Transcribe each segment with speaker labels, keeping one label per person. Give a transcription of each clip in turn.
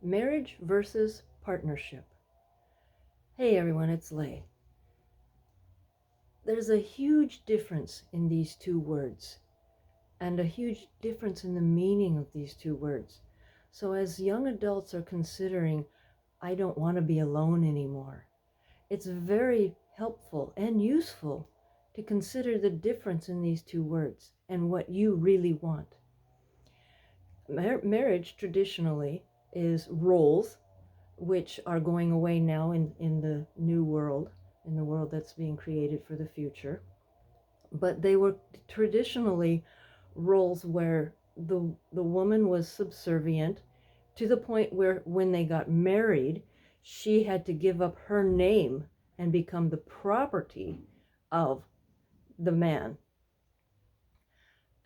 Speaker 1: Marriage versus partnership. Hey everyone, it's Lay. There's a huge difference in these two words, and a huge difference in the meaning of these two words. So as young adults are considering, I don't want to be alone anymore, it's very helpful and useful to consider the difference in these two words and what you really want. Marriage traditionally is roles, which are going away now in the new world, in the world that's being created for the future. But they were traditionally roles where the woman was subservient to the point where when they got married, she had to give up her name and become the property of the man.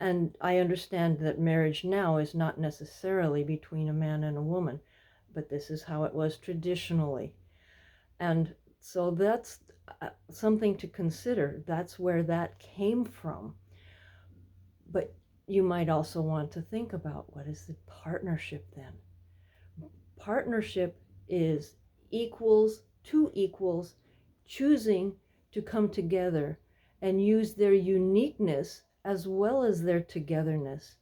Speaker 1: And I understand that marriage now is not necessarily between a man and a woman, but this is how it was traditionally. And so that's something to consider. That's where that came from. But you might also want to think about, what is the partnership then? Partnership is two equals choosing to come together and use their uniqueness as well as their togetherness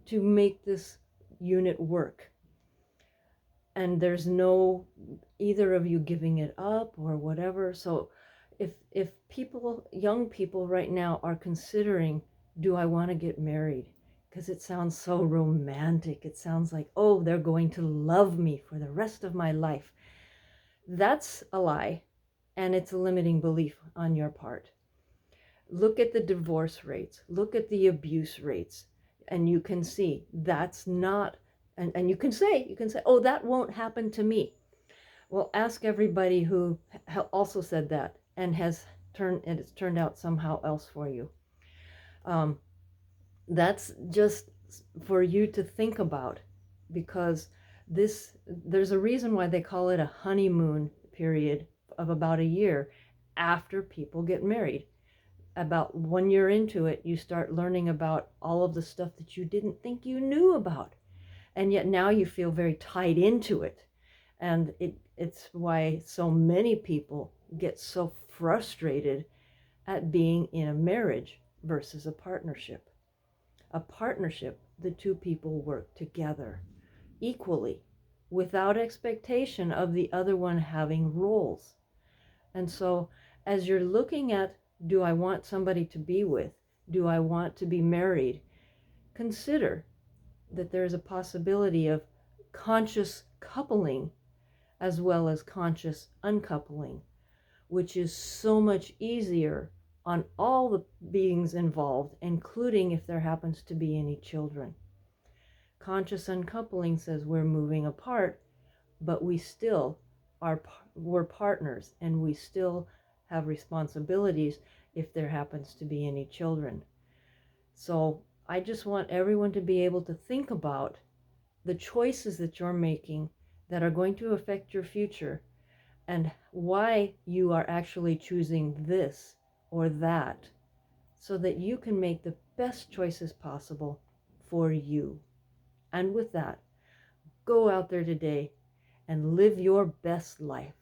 Speaker 1: to make this unit work. And there's no either of you giving it up or whatever. So if people, young people right now, are considering, do I want to get married? Because it sounds so romantic. It sounds like, oh, they're going to love me for the rest of my life. That's a lie, and it's a limiting belief on your part. Look at the divorce rates, look at the abuse rates, and you can see that's not, and you can say, oh, that won't happen to me. Well, ask everybody who also said that and it's turned out somehow else for you. That's just for you to think about, because there's a reason why they call it a honeymoon period of about a year after people get married. About 1 year into it, you start learning about all of the stuff that you didn't think you knew about. And yet now you feel very tied into it. And it's why so many people get so frustrated at being in a marriage versus a partnership. A partnership, the two people work together equally without expectation of the other one having roles. And so as you're looking at, do I want somebody to be with? Do I want to be married? Consider that there's a possibility of conscious coupling as well as conscious uncoupling, which is so much easier on all the beings involved, including if there happens to be any children. Conscious uncoupling says we're moving apart, but we're partners, and we still have responsibilities if there happens to be any children. So I just want everyone to be able to think about the choices that you're making that are going to affect your future, and why you are actually choosing this or that, so that you can make the best choices possible for you. And with that, go out there today and live your best life.